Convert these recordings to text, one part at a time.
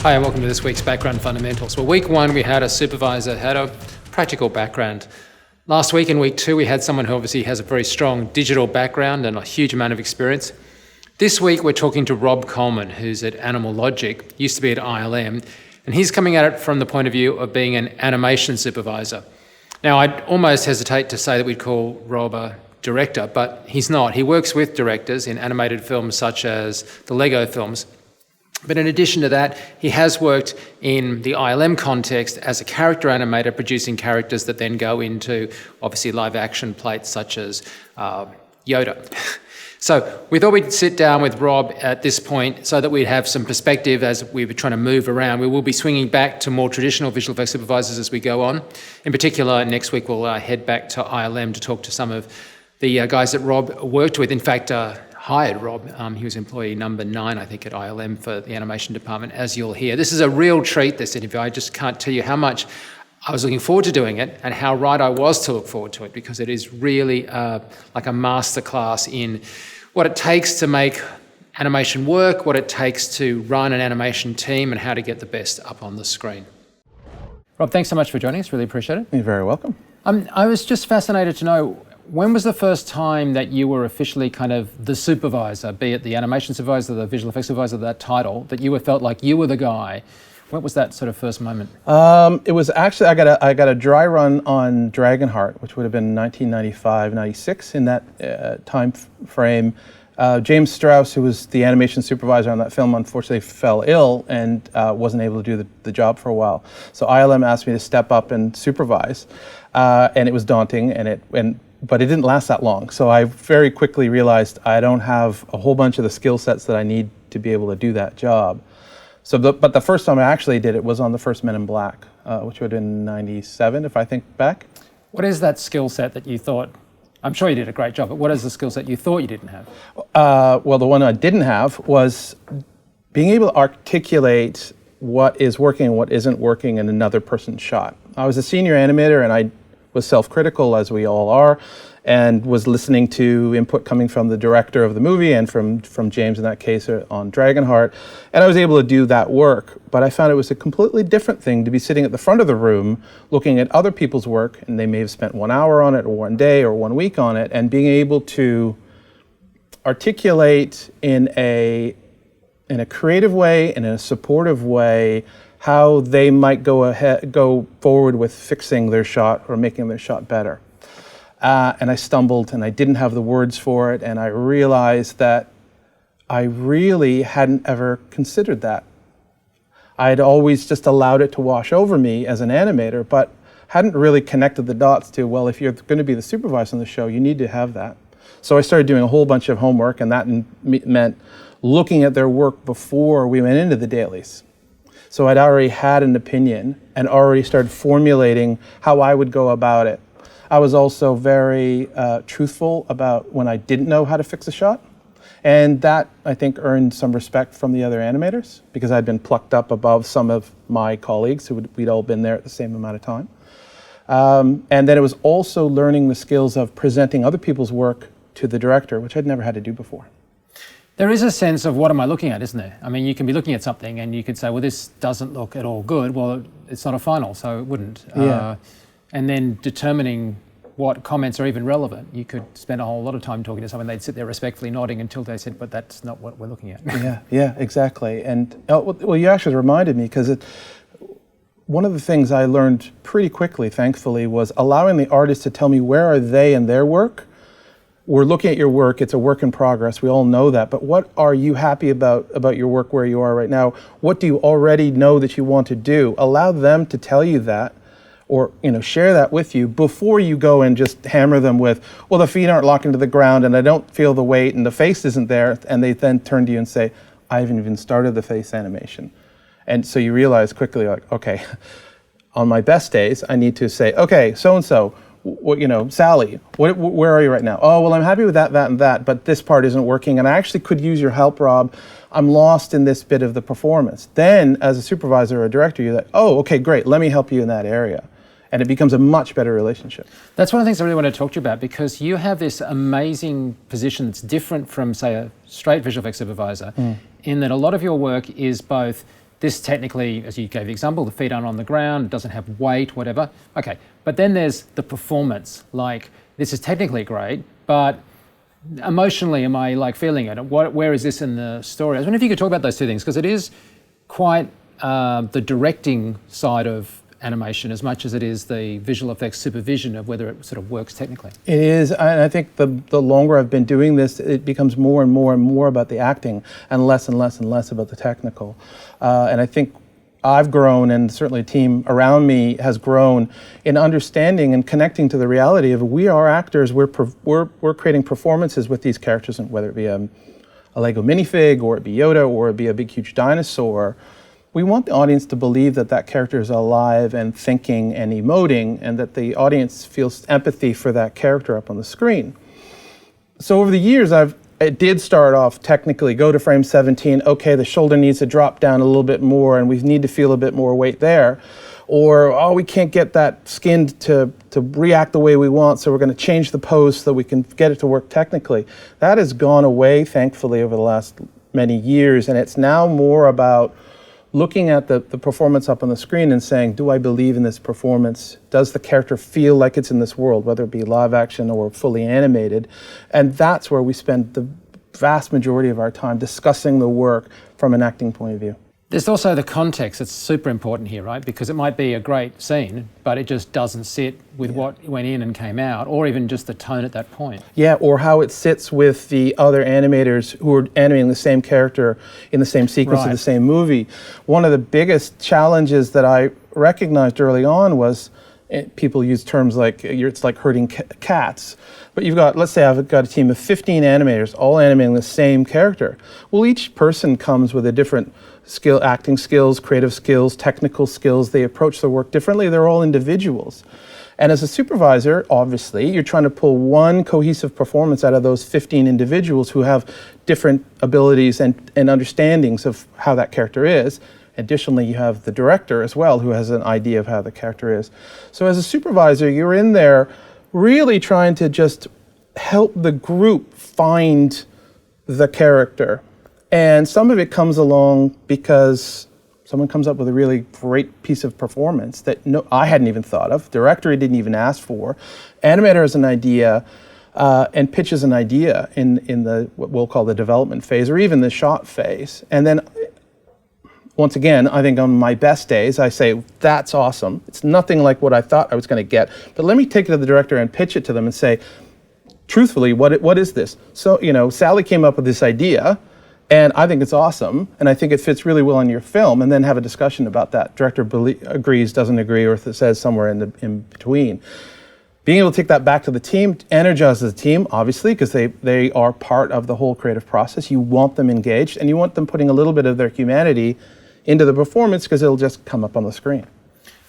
Hi and welcome to this week's Background Fundamentals. Well, week one we had a supervisor, had a practical background. Last week in week two we had someone who obviously has a very strong digital background and a huge amount of experience. This week we're talking to Rob Coleman, who's at Animal Logic, used to be at ILM, and he's coming at it from the point of view of being an animation supervisor. Now I'd almost hesitate to say that we'd call Rob a director, but he's not. He works with directors in animated films such as the Lego films. But in addition to that, he has worked in the ILM context as a character animator, producing characters that then go into, obviously, live action plates such as Yoda. So we thought we'd sit down with Rob at this point so that we'd have some perspective as we were trying to move around. We will be swinging back to more traditional visual effects supervisors as we go on. In particular, next week we'll head back to ILM to talk to some of the guys that Rob worked with. In fact, hired Rob. He was employee number 9, I think, at ILM for the animation department, as you'll hear. This is a real treat, this interview. I just can't tell you how much I was looking forward to doing it and how right I was to look forward to it, because it is really like a masterclass in what it takes to make animation work, what it takes to run an animation team, and how to get the best up on the screen. Rob, thanks so much for joining us. Really appreciate it. You're very welcome. I was just fascinated to know, when was the first time that you were officially kind of the supervisor, be it the animation supervisor, the visual effects supervisor, that title, that you felt like you were the guy? What was that sort of first moment? It was actually, I got a dry run on Dragonheart, which would have been 1995, 96. In that time frame, James Strauss, who was the animation supervisor on that film, unfortunately fell ill and wasn't able to do the job for a while. So ILM asked me to step up and supervise, and it was daunting, but it didn't last that long. So I very quickly realized I don't have a whole bunch of the skill sets that I need to be able to do that job. But the first time I actually did it was on the first Men in Black, which would have been 97, if I think back. What is that skill set that you thought, I'm sure you did a great job, but what is the skill set you thought you didn't have? Well, the one I didn't have was being able to articulate what is working and what isn't working in another person's shot. I was a senior animator and I was self-critical, as we all are, and was listening to input coming from the director of the movie and from James in that case on Dragonheart, and I was able to do that work. But I found it was a completely different thing to be sitting at the front of the room looking at other people's work, and they may have spent 1 hour on it or 1 day or 1 week on it, and being able to articulate in a creative way and in a supportive way how they might go forward with fixing their shot or making their shot better. And I stumbled and I didn't have the words for it, and I realized that I really hadn't ever considered that. I had always just allowed it to wash over me as an animator, but hadn't really connected the dots to, well, if you're going to be the supervisor on the show, you need to have that. So I started doing a whole bunch of homework, and that meant looking at their work before we went into the dailies. So I'd already had an opinion and already started formulating how I would go about it. I was also very truthful about when I didn't know how to fix a shot. And that, I think, earned some respect from the other animators, because I'd been plucked up above some of my colleagues we'd all been there at the same amount of time. And then it was also learning the skills of presenting other people's work to the director, which I'd never had to do before. There is a sense of what am I looking at, isn't there? I mean, you can be looking at something and you could say, well, this doesn't look at all good. Well, it's not a final, so it wouldn't. Yeah. And then determining what comments are even relevant. You could spend a whole lot of time talking to someone, they'd sit there respectfully nodding until they said, but that's not what we're looking at. Yeah, exactly. And well, you actually reminded me, because one of the things I learned pretty quickly, thankfully, was allowing the artist to tell me where are they in their work. We're looking at your work, it's a work in progress, we all know that, but what are you happy about your work where you are right now? What do you already know that you want to do? Allow them to tell you that, or share that with you before you go and just hammer them with, well, the feet aren't locked into the ground and I don't feel the weight and the face isn't there, and they then turn to you and say, I haven't even started the face animation. And so you realize quickly, like, okay, on my best days, I need to say, okay, so-and-so, Sally, where are you right now? Oh, well, I'm happy with that, and that, but this part isn't working, and I actually could use your help, Rob. I'm lost in this bit of the performance. Then, as a supervisor or a director, you're like, oh, okay, great, let me help you in that area. And it becomes a much better relationship. That's one of the things I really want to talk to you about, because you have this amazing position that's different from, say, a straight visual effects supervisor, in that a lot of your work is both this technically, as you gave the example, the feet aren't on the ground, it doesn't have weight, whatever. Okay, but then there's the performance. Like, this is technically great, but emotionally, am I like feeling it? Where is this in the story? I was wondering if you could talk about those two things, because it is quite the directing side of animation as much as it is the visual effects supervision of whether it sort of works technically. It is, and I think the longer I've been doing this, it becomes more and more and more about the acting and less and less and less about the technical. And I think I've grown, and certainly a team around me has grown in understanding and connecting to the reality of we are actors. We're creating performances with these characters, and whether it be a Lego minifig, or it be Yoda, or it be a big huge dinosaur. We want the audience to believe that that character is alive and thinking and emoting, and that the audience feels empathy for that character up on the screen. So over the years, it did start off technically, go to frame 17, okay, the shoulder needs to drop down a little bit more and we need to feel a bit more weight there. Or, oh, we can't get that skin to react the way we want, so we're going to change the pose so that we can get it to work technically. That has gone away, thankfully, over the last many years, and it's now more about looking at the performance up on the screen and saying, do I believe in this performance? Does the character feel like it's in this world, whether it be live action or fully animated? And that's where we spend the vast majority of our time discussing the work from an acting point of view. There's also the context that's super important here, right? Because it might be a great scene, but it just doesn't sit with what went in and came out, or even just the tone at that point. Yeah, or how it sits with the other animators who are animating the same character in the same sequence of the same movie. One of the biggest challenges that I recognized early on was people use terms like it's like herding cats. But you've got, let's say I've got a team of 15 animators all animating the same character. Well, each person comes with a different skill, acting skills, creative skills, technical skills. They approach the work differently. They're all individuals. And as a supervisor, obviously, you're trying to pull one cohesive performance out of those 15 individuals who have different abilities and understandings of how that character is. Additionally, you have the director as well, who has an idea of how the character is. So as a supervisor, you're in there really trying to just help the group find the character. And some of it comes along because someone comes up with a really great piece of performance that I hadn't even thought of. Director didn't even ask for. Animator has an idea and pitches an idea in the what we'll call the development phase, or even the shot phase. And then once again, I think on my best days, I say, that's awesome. It's nothing like what I thought I was going to get. But let me take it to the director and pitch it to them and say, truthfully, what is this? So, Sally came up with this idea, and I think it's awesome, and I think it fits really well in your film, and then have a discussion about that. Director agrees, doesn't agree, or if it says somewhere in between. Being able to take that back to the team energizes the team, obviously, because they are part of the whole creative process. You want them engaged, and you want them putting a little bit of their humanity into the performance, because it'll just come up on the screen.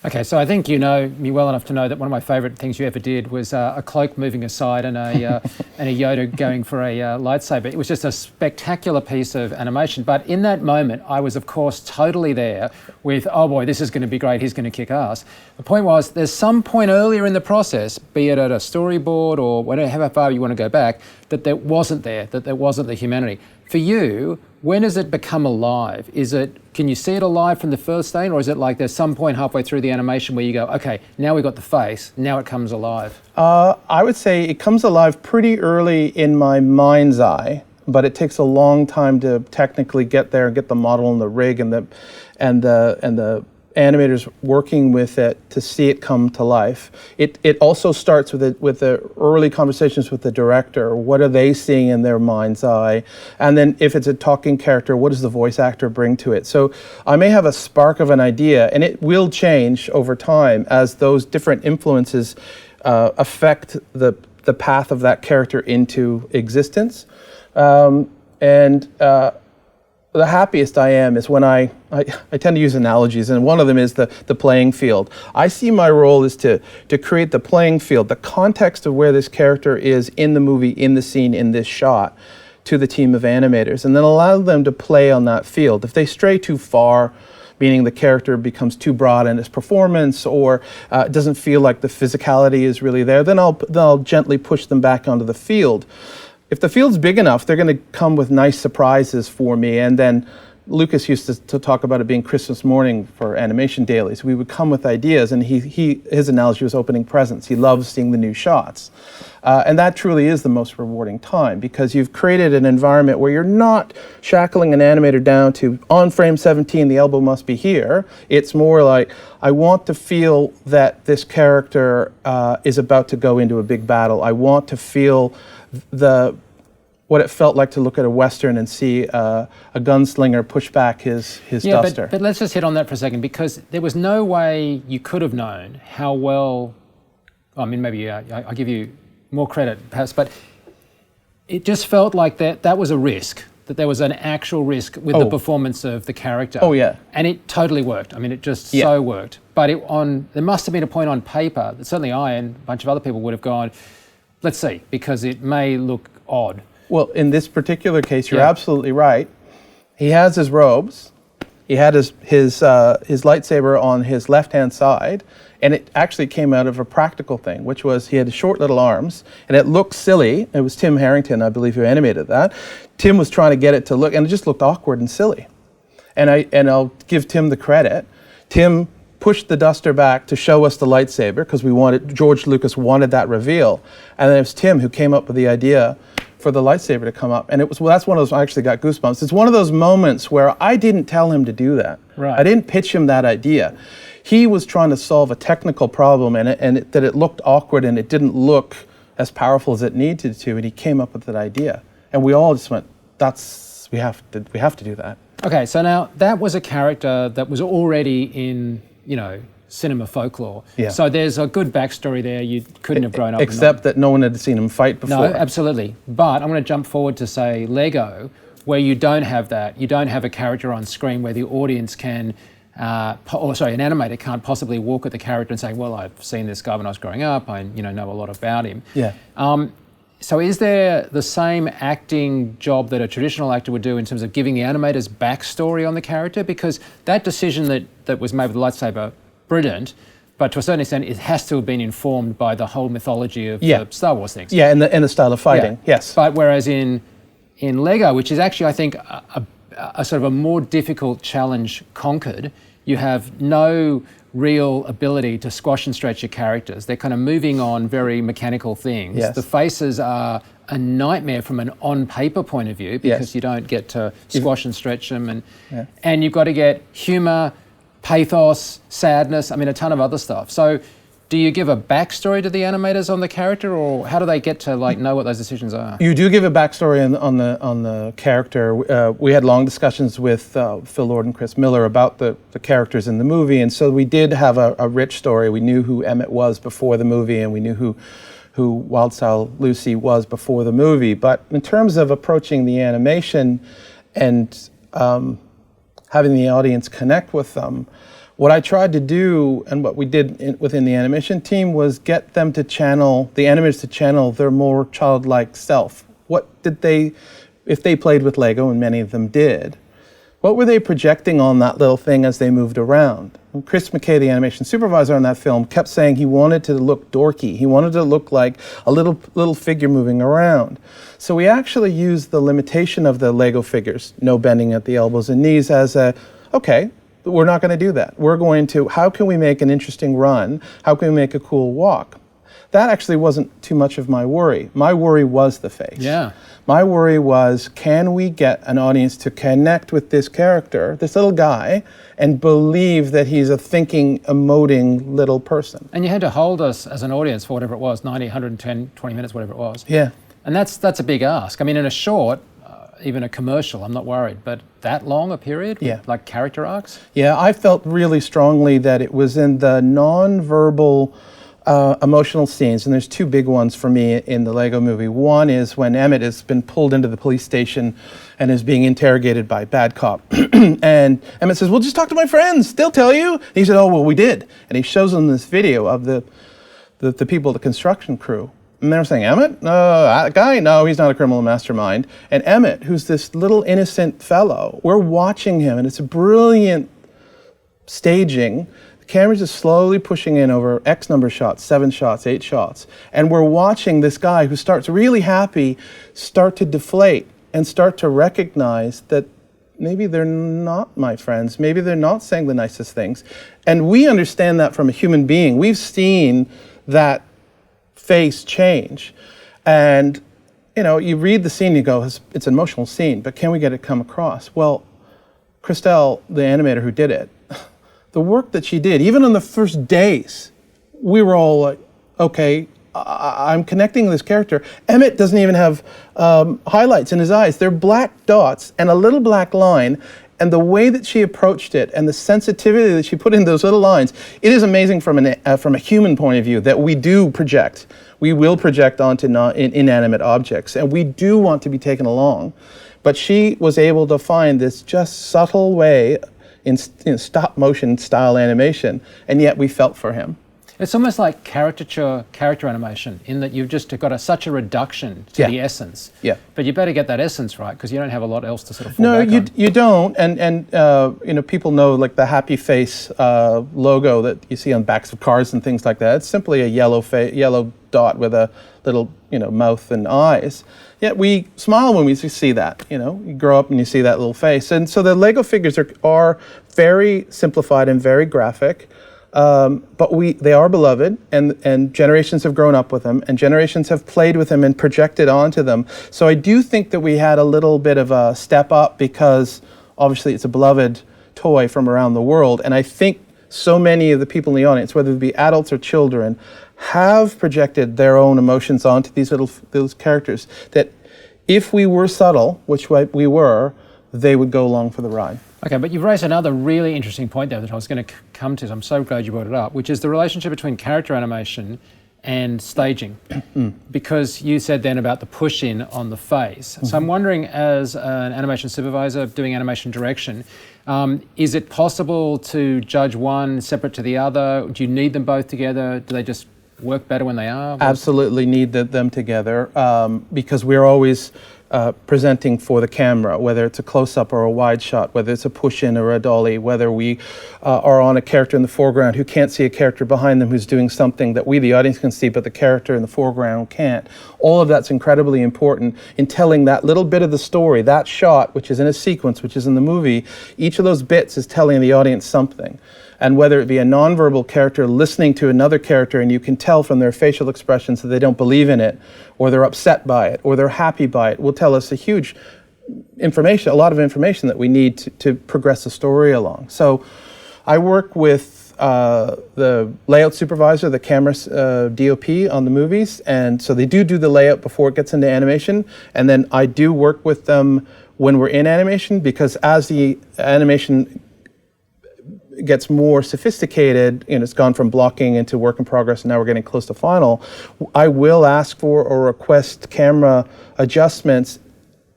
Okay, so I think you know me well enough to know that one of my favourite things you ever did was a cloak moving aside and a Yoda going for a lightsaber. It was just a spectacular piece of animation. But in that moment, I was, of course, totally there with, oh boy, this is going to be great, he's going to kick ass. The point was, there's some point earlier in the process, be it at a storyboard or whatever, how far you want to go back, that there wasn't the humanity. For you, when does it become alive? Can you see it alive from the first stage, or is it like there's some point halfway through the animation where you go, okay, now we've got the face, now it comes alive? I would say it comes alive pretty early in my mind's eye, but it takes a long time to technically get there and get the model and the rig and the animators working with it to see it come to life. It also starts with the early conversations with the director. What are they seeing in their mind's eye? And then if it's a talking character, what does the voice actor bring to it? So I may have a spark of an idea, and it will change over time as those different influences affect the path of that character into existence. The happiest I am is when I tend to use analogies, and one of them is the playing field. I see my role is to create the playing field, the context of where this character is in the movie, in the scene, in this shot, to the team of animators, and then allow them to play on that field. If they stray too far, meaning the character becomes too broad in its performance, or it doesn't feel like the physicality is really there, then I'll gently push them back onto the field. If the field's big enough, they're going to come with nice surprises for me, and then Lucas used to talk about it being Christmas morning for animation dailies. We would come with ideas, and his analogy was opening presents. He loves seeing the new shots. And that truly is the most rewarding time, because you've created an environment where you're not shackling an animator down to, on frame 17, the elbow must be here. It's more like, I want to feel that this character is about to go into a big battle. I want to feel what it felt like to look at a Western and see a gunslinger push back his duster. But let's just hit on that for a second, because there was no way you could have known how well, I mean, maybe I give you more credit perhaps, but it just felt like that was a risk, that there was an actual risk with the performance of the character. Oh, yeah. And it totally worked. I mean, it just so worked. But there must have been a point on paper that certainly I and a bunch of other people would have gone, let's see, because it may look odd. Well, in this particular case, you're absolutely right. He has his robes. He had his lightsaber on his left-hand side, and it actually came out of a practical thing, which was he had short little arms, and it looked silly. It was Tim Harrington, I believe, who animated that. Tim was trying to get it to look, and it just looked awkward and silly. And I'll give Tim the credit. Tim pushed the duster back to show us the lightsaber, because George Lucas wanted that reveal. And then it was Tim who came up with the idea for the lightsaber to come up. And that's one of those, I actually got goosebumps. It's one of those moments where I didn't tell him to do that. Right. I didn't pitch him that idea. He was trying to solve a technical problem, and that it looked awkward and it didn't look as powerful as it needed to, and he came up with that idea. And we all just went, we have to do that. Okay, so now that was a character that was already in, cinema folklore. Yeah. So there's a good backstory there. You couldn't have grown up. Except that no one had seen him fight before. No, absolutely. But I'm going to jump forward to say Lego, where you don't have that. You don't have a character on screen where the audience can, an animator can't possibly walk at the character and say, well, I've seen this guy when I was growing up. I know a lot about him. Yeah. So is there the same acting job that a traditional actor would do in terms of giving the animators backstory on the character? Because that decision that was made with the lightsaber, brilliant, but to a certain extent, it has to have been informed by the whole mythology of the Star Wars things. Yeah, and the style of fighting, yes. But whereas in Lego, which is actually, I think, a sort of a more difficult challenge conquered, you have no real ability to squash and stretch your characters. They're kind of moving on very mechanical things. Yes. The faces are a nightmare from an on-paper point of view, because you don't get to squash and stretch them. And you've got to get humour, pathos, sadness, a ton of other stuff. So do you give a backstory to the animators on the character, or how do they get to know what those decisions are? You do give a backstory on the character. We had long discussions with Phil Lord and Chris Miller about the characters in the movie, and so we did have a rich story. We knew who Emmett was before the movie, and we knew who Wild Style Lucy was before the movie. But in terms of approaching the animation and having the audience connect with them, what I tried to do, and what we did within the animation team, was get them to channel, the animators to channel their more childlike self. What did if they played with Lego, and many of them did, what were they projecting on that little thing as they moved around? And Chris McKay, the animation supervisor on that film, kept saying he wanted to look dorky. He wanted to look like a little figure moving around. So we actually used the limitation of the Lego figures, no bending at the elbows and knees, as okay, we're not going to do that. We're going to, how can we make an interesting run? How can we make a cool walk? That actually wasn't too much of my worry. My worry was the face. Yeah. My worry was, can we get an audience to connect with this character, this little guy, and believe that he's a thinking, emoting little person? And you had to hold us as an audience for whatever it was, 90, 110, 20 minutes, whatever it was. Yeah. And that's a big ask. In a short, even a commercial, I'm not worried, but that long a period? Yeah. Like character arcs? Yeah, I felt really strongly that it was in the non-verbal emotional scenes, and there's two big ones for me in the Lego movie. One is when Emmett has been pulled into the police station and is being interrogated by bad cop. And Emmett says, well, just talk to my friends, they'll tell you. And he said, oh, well, we did. And he shows them this video of the people, the construction crew. And they're saying, Emmett? That guy? No, he's not a criminal mastermind. And Emmett, who's this little innocent fellow, we're watching him, and it's a brilliant staging. The camera's just slowly pushing in over X number of shots, 7 shots, 8 shots. And we're watching this guy who starts really happy start to deflate and start to recognize that maybe they're not my friends. Maybe they're not saying the nicest things. And we understand that from a human being. We've seen that face change. And, you read the scene, you go, it's an emotional scene, but can we get it come across? Well, Christelle, the animator who did it, the work that she did, even on the first days, we were all like, okay, I'm connecting this character. Emmett doesn't even have highlights in his eyes. They're black dots and a little black line. And the way that she approached it and the sensitivity that she put in those little lines, it is amazing from a human point of view that we do project. We will project onto inanimate objects, and we do want to be taken along. But she was able to find this just subtle way in stop motion style animation, and yet we felt for him. It's almost like character animation in that you've just got such a reduction to the essence. Yeah. But you better get that essence right because you don't have a lot else to sort of fall back on. No, you don't. And people know like the happy face logo that you see on backs of cars and things like that. It's simply a yellow dot with a little mouth and eyes. Yet we smile when we see that. You grow up and you see that little face. And so the Lego figures are very simplified and very graphic. But they are beloved, and generations have grown up with them, and generations have played with them and projected onto them. So I do think that we had a little bit of a step up because obviously it's a beloved toy from around the world. And I think so many of the people in the audience, whether it be adults or children, have projected their own emotions onto those characters that if we were subtle, which we were, they would go along for the ride. Okay, but you've raised another really interesting point there that I was going to come to. So I'm so glad you brought it up, which is the relationship between character animation and staging. Because you said then about the push-in on the face. Mm-hmm. So I'm wondering, as an animation supervisor doing animation direction, is it possible to judge one separate to the other? Do you need them both together? Do they just work better when they are? Absolutely need them together because we're always presenting for the camera, whether it's a close-up or a wide shot, whether it's a push-in or a dolly, whether we are on a character in the foreground who can't see a character behind them who's doing something that we, the audience, can see, but the character in the foreground can't. All of that's incredibly important in telling that little bit of the story, that shot, which is in a sequence, which is in the movie. Each of those bits is telling the audience something. And whether it be a nonverbal character listening to another character and you can tell from their facial expressions that they don't believe in it, or they're upset by it, or they're happy by it, will tell us a lot of information that we need to progress the story along. So I work with the layout supervisor, the camera DOP on the movies, and so they do the layout before it gets into animation, and then I do work with them when we're in animation, because as the animation gets more sophisticated, it's gone from blocking into work in progress, and now we're getting close to final, I will ask for or request camera adjustments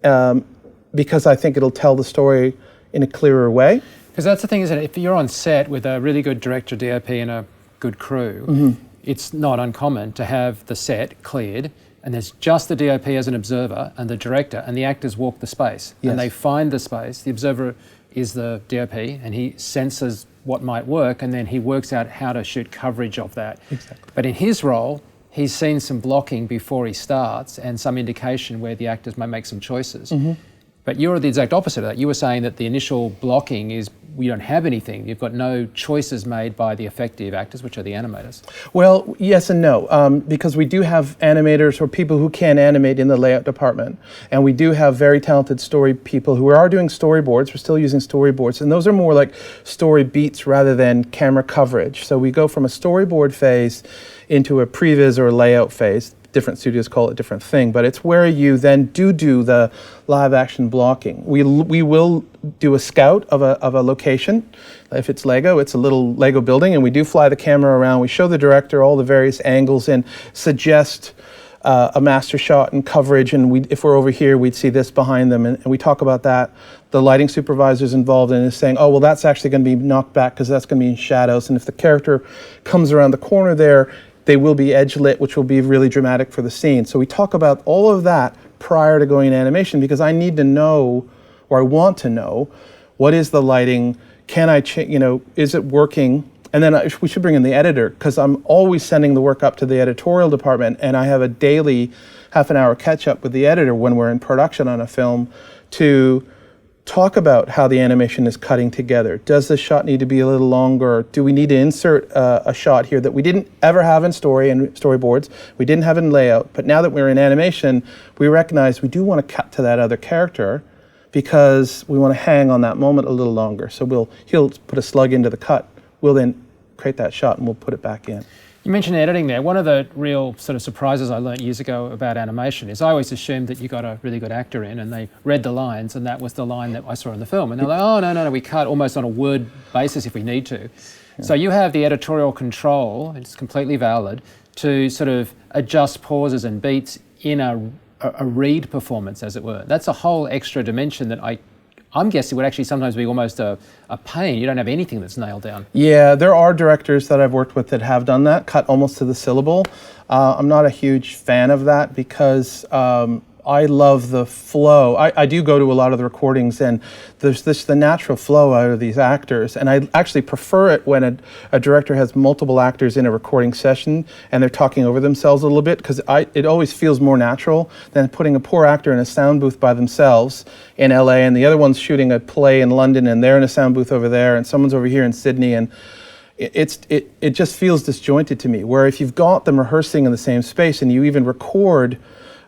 because I think it'll tell the story in a clearer way. Because that's the thing, isn't it? If you're on set with a really good director, DOP, and a good crew, mm-hmm. It's not uncommon to have the set cleared and there's just the DOP as an observer and the director, and the actors walk the space. Yes. And they find the space. The observer is the DOP, and he senses what might work, and then he works out how to shoot coverage of that. Exactly. But in his role, he's seen some blocking before he starts and some indication where the actors might make some choices. Mm-hmm. But you're the exact opposite of that. You were saying that the initial blocking is we don't have anything. You've got no choices made by the effective actors, which are the animators. Well, yes and no, because we do have animators or people who can animate in the layout department. And we do have very talented story people who are doing storyboards. We're still using storyboards. And those are more like story beats rather than camera coverage. So we go from a storyboard phase into a previs or layout phase. Different studios call it a different thing, but it's where you then do the live action blocking. We will do a scout of a location. If it's Lego, it's a little Lego building, and we do fly the camera around. We show the director all the various angles and suggest a master shot and coverage, and if we're over here, we'd see this behind them, and we talk about that. The lighting supervisor's involved in is saying, oh, well, that's actually going to be knocked back because that's going to be in shadows, and if the character comes around the corner there, they will be edge lit, which will be really dramatic for the scene. So we talk about all of that prior to going in animation because I need to know, or I want to know, what is the lighting? Can I is it working? And then we should bring in the editor because I'm always sending the work up to the editorial department, and I have a daily half an hour catch up with the editor when we're in production on a film to talk about how the animation is cutting together. Does the shot need to be a little longer? Do we need to insert a shot here that we didn't ever have in story and storyboards? We didn't have in layout, but now that we're in animation, we recognize we do want to cut to that other character because we want to hang on that moment a little longer. So he'll put a slug into the cut. We'll then create that shot and we'll put it back in. You mentioned editing there. One of the real sort of surprises I learnt years ago about animation is I always assumed that you got a really good actor in and they read the lines and that was the line that I saw in the film. And they're like, oh, no, we cut almost on a word basis if we need to. Yeah. So you have the editorial control, it's completely valid, to sort of adjust pauses and beats in a read performance, as it were. That's a whole extra dimension that I'm guessing would actually sometimes be almost a pain. You don't have anything that's nailed down. Yeah, there are directors that I've worked with that have done that, cut almost to the syllable. I'm not a huge fan of that because I love the flow. I do go to a lot of the recordings and there's the natural flow out of these actors. And I actually prefer it when a director has multiple actors in a recording session and they're talking over themselves a little bit because it always feels more natural than putting a poor actor in a sound booth by themselves in LA and the other one's shooting a play in London and they're in a sound booth over there and someone's over here in Sydney and it just feels disjointed to me. Where if you've got them rehearsing in the same space and you even record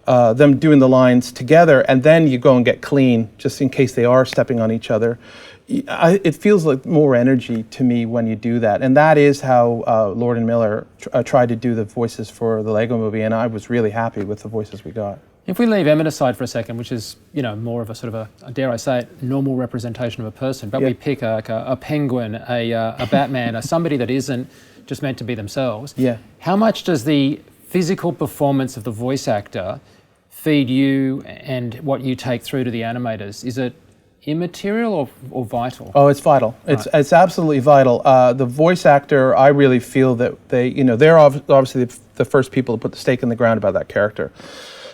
them doing the lines together and then you go and get clean just in case they are stepping on each other. It feels like more energy to me when you do that. And that is how Lord and Miller tried to do the voices for the Lego movie and I was really happy with the voices we got. If we leave Emmett aside for a second, which is, more of a sort of a dare I say it, normal representation of a person, but we pick a penguin, a Batman, somebody that isn't just meant to be themselves. Yeah. How much does the physical performance of the voice actor feed you and what you take through to the animators? Is it immaterial or vital? Oh, it's vital. Right. It's absolutely vital. The voice actor, I really feel that they're obviously the first people to put the stake in the ground about that character.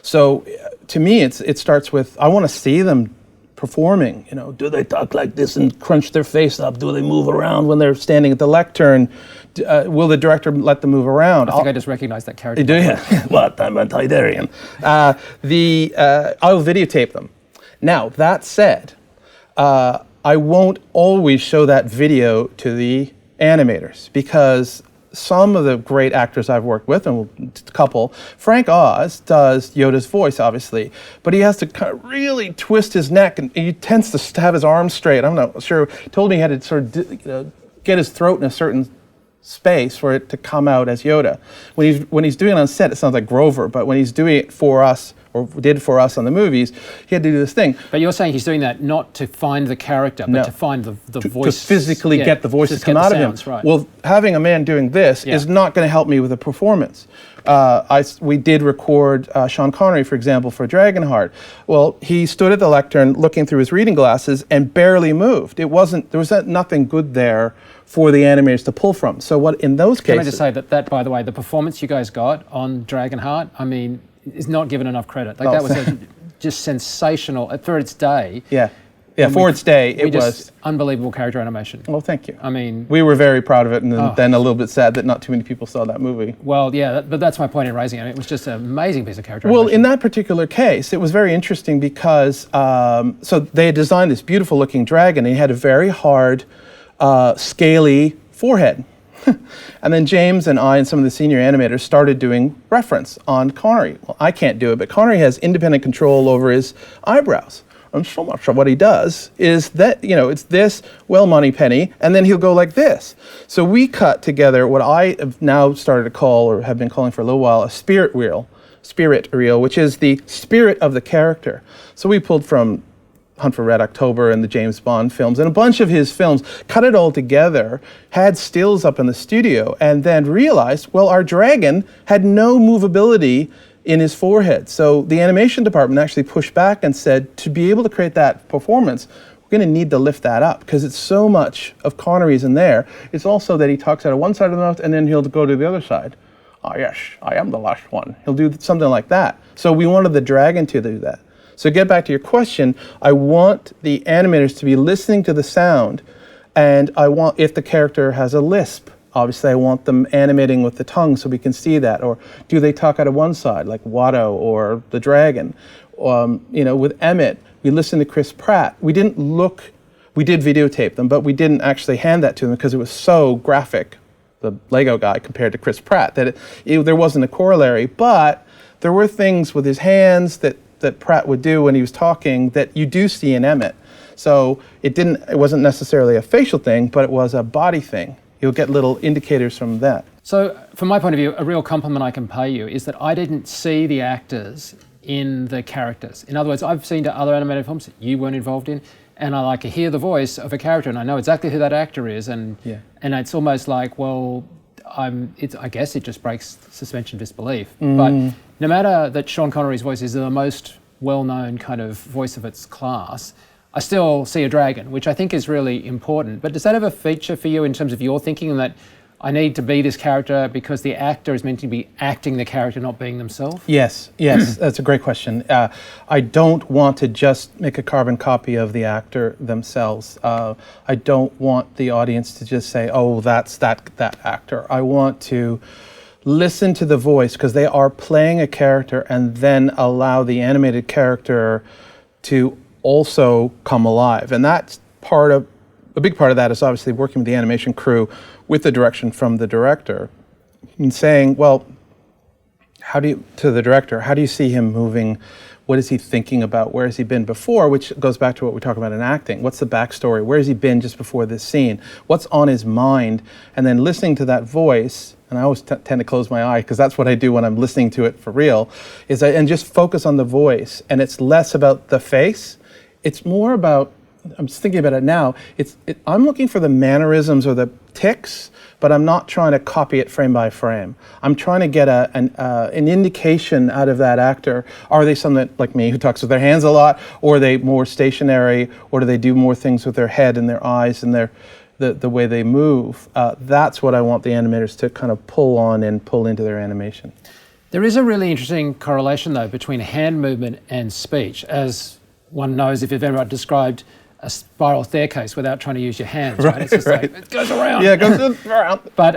So to me, it starts with, I want to see them performing. Do they talk like this and crunch their face up? Do they move around when they're standing at the lectern? Will the director let them move around? I think I just recognized that character. Do you? What? I'm a Tidarian. I'll videotape them. Now, that said, I won't always show that video to the animators because some of the great actors I've worked with, and a couple, Frank Oz does Yoda's voice, obviously, but he has to kind of really twist his neck, and he tends to have his arms straight. I'm not sure. He told me he had to sort of get his throat in a certain space for it to come out as Yoda. When he's doing it on set, it sounds like Grover, but when he's doing it for us, or did for us on the movies, he had to do this thing. But you're saying he's doing that not to find the character, but to find the voice. To physically get the voice to come out of him. Right. Well, having a man doing this is not going to help me with the performance. We did record Sean Connery, for example, for Dragonheart. Well, he stood at the lectern looking through his reading glasses and barely moved. There was nothing good there for the animators to pull from. So what in those cases... Can I just say that, by the way, the performance you guys got on Dragonheart, I mean, is not given enough credit. That was just sensational for its day. Yeah, for its day, it was unbelievable character animation. Well, thank you. I mean, we were very proud of it, and then a little bit sad that not too many people saw that movie. Well, yeah, but that's my point in raising it. It was just an amazing piece of character animation. Well, in that particular case, it was very interesting because so they had designed this beautiful-looking dragon, and he had a very hard, scaly forehead. And then James and I and some of the senior animators started doing reference on Connery. Well, I can't do it, but Connery has independent control over his eyebrows. And so much of what he does is that, it's this, well, Moneypenny, and then he'll go like this. So we cut together what I have now started to call, or have been calling for a little while, a spirit reel, which is the spirit of the character. So we pulled from Hunt for Red October and the James Bond films and a bunch of his films, cut it all together, had stills up in the studio, and then realized, well, our dragon had no movability in his forehead. So the animation department actually pushed back and said, to be able to create that performance, we're going to need to lift that up because it's so much of Connery's in there. It's also that he talks out of one side of the mouth and then he'll go to the other side. Oh, yes, I am the last one. He'll do something like that. So we wanted the dragon to do that. So get back to your question, I want the animators to be listening to the sound, and I want, if the character has a lisp, obviously I want them animating with the tongue so we can see that. Or do they talk out of one side, like Watto or the dragon? With Emmett, we listened to Chris Pratt. We did videotape them, but we didn't actually hand that to them because it was so graphic, the Lego guy compared to Chris Pratt, that there wasn't a corollary. But there were things with his hands that Pratt would do when he was talking that you do see in Emmett. So it wasn't necessarily a facial thing, but it was a body thing. You'll get little indicators from that. So from my point of view, a real compliment I can pay you is that I didn't see the actors in the characters. In other words, I've seen to other animated films that you weren't involved in, and I like to hear the voice of a character, and I know exactly who that actor is, and it's almost like, well, I guess it just breaks suspension of disbelief. But no matter that Sean Connery's voice is the most well-known kind of voice of its class, I still see a dragon, which I think is really important. But does that have a feature for you in terms of your thinking that I need to be this character because the actor is meant to be acting the character, not being themselves? Yes, that's a great question. I don't want to just make a carbon copy of the actor themselves. I don't want the audience to just say, oh, that's that actor. I want to listen to the voice because they are playing a character and then allow the animated character to also come alive. And that's a big part of that is obviously working with the animation crew with the direction from the director and saying, well, to the director, how do you see him moving? What is he thinking about? Where has he been before? Which goes back to what we talk about in acting. What's the backstory? Where has he been just before this scene? What's on his mind? And then listening to that voice, and I always tend to close my eye because that's what I do when I'm listening to it for real, and just focus on the voice. And it's less about the face. It's more about, I'm just thinking about it now, I'm looking for the mannerisms or the tics, but I'm not trying to copy it frame by frame. I'm trying to get an indication out of that actor. Are they someone like me who talks with their hands a lot, or are they more stationary, or do they do more things with their head and their eyes and the way they move? That's what I want the animators to kind of pull on and pull into their animation. There is a really interesting correlation, though, between hand movement and speech, as one knows if you've ever described a spiral staircase without trying to use your hands, right? It's just like, it goes around. Yeah, it goes around. But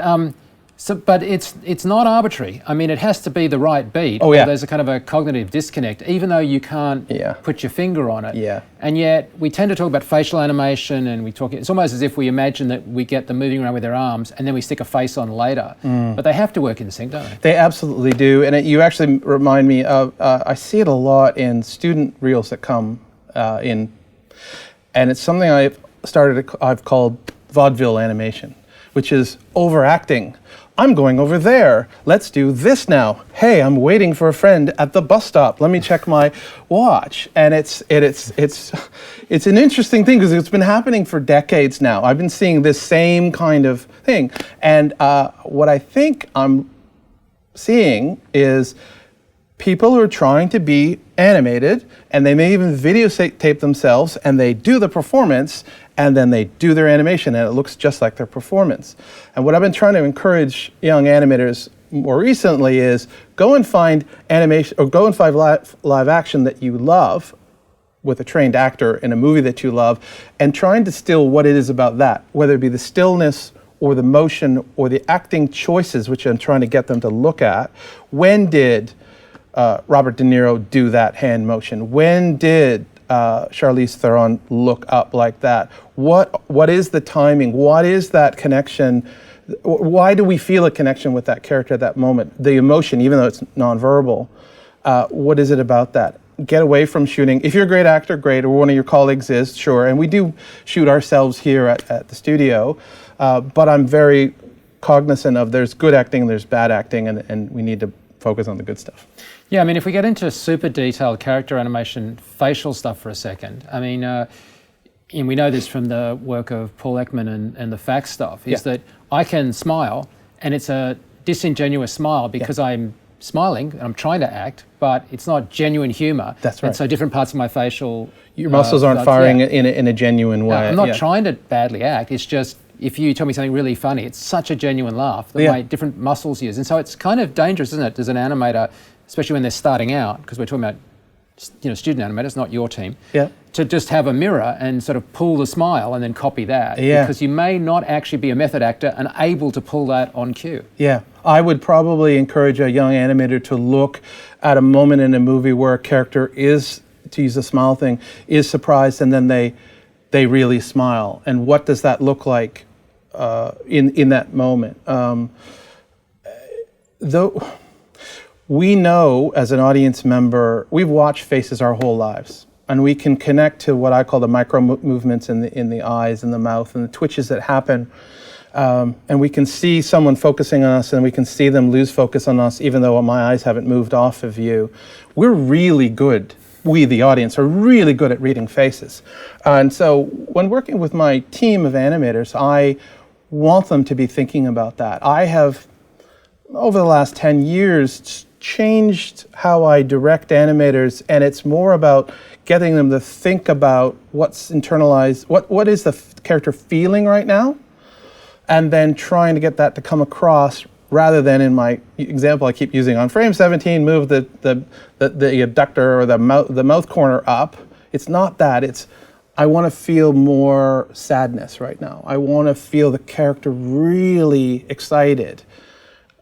it's not arbitrary. I mean, it has to be the right beat. Oh, yeah. Or there's a kind of a cognitive disconnect, even though you can't put your finger on it. Yeah. And yet we tend to talk about facial animation, and it's almost as if we imagine that we get them moving around with their arms and then we stick a face on later. But they have to work in sync, don't they? They absolutely do. And you actually remind me of, I see it a lot in student reels that come in. And it's something I've called vaudeville animation, which is overacting. I'm going over there. Let's do this now. Hey, I'm waiting for a friend at the bus stop. Let me check my watch. And it's an interesting thing because it's been happening for decades now. I've been seeing this same kind of thing. And what I think I'm seeing is people who are trying to be animated, and they may even videotape themselves, and they do the performance, and then they do their animation, and it looks just like their performance. And what I've been trying to encourage young animators more recently is go and find animation, or go and find live action that you love with a trained actor in a movie that you love, and try and distill what it is about that, whether it be the stillness or the motion or the acting choices, which I'm trying to get them to look at. When did Robert De Niro do that hand motion? When did Charlize Theron look up like that? What is the timing? What is that connection? Why do we feel a connection with that character at that moment? The emotion, even though it's nonverbal, what is it about that? Get away from shooting. If you're a great actor, great, or one of your colleagues is, sure. And we do shoot ourselves here at the studio, but I'm very cognizant of there's good acting, there's bad acting, and we need to focus on the good stuff. Yeah, I mean, if we get into super detailed character animation, facial stuff for a second, I mean, and we know this from the work of Paul Ekman and the fax stuff, is that I can smile, and it's a disingenuous smile because I'm smiling and I'm trying to act, but it's not genuine humor. That's right. And so different parts of my facial... Your muscles aren't firing in a genuine way. No, I'm not trying to badly act, it's just, if you tell me something really funny, it's such a genuine laugh that my different muscles use. And so it's kind of dangerous, isn't it, as an animator, especially when they're starting out, because we're talking about student animators, not your team, to just have a mirror and sort of pull the smile and then copy that. Because you may not actually be a method actor and able to pull that on cue. Yeah, I would probably encourage a young animator to look at a moment in a movie where a character is to use the smile thing, is surprised, and then they really smile. And what does that look like in that moment? Though we know as an audience member, we've watched faces our whole lives, and we can connect to what I call the micro movements in the eyes and the mouth and the twitches that happen. And we can see someone focusing on us, and we can see them lose focus on us, even though my eyes haven't moved off of you. We're really good. We, the audience, are really good at reading faces. And so when working with my team of animators, I want them to be thinking about that. I have, over the last 10 years, changed how I direct animators, and it's more about getting them to think about what's internalized, what is the character feeling right now, and then trying to get that to come across, rather than in my example I keep using, on frame 17, move the abductor or the mouth corner up. It's not that. It's, I want to feel more sadness right now. I want to feel the character really excited.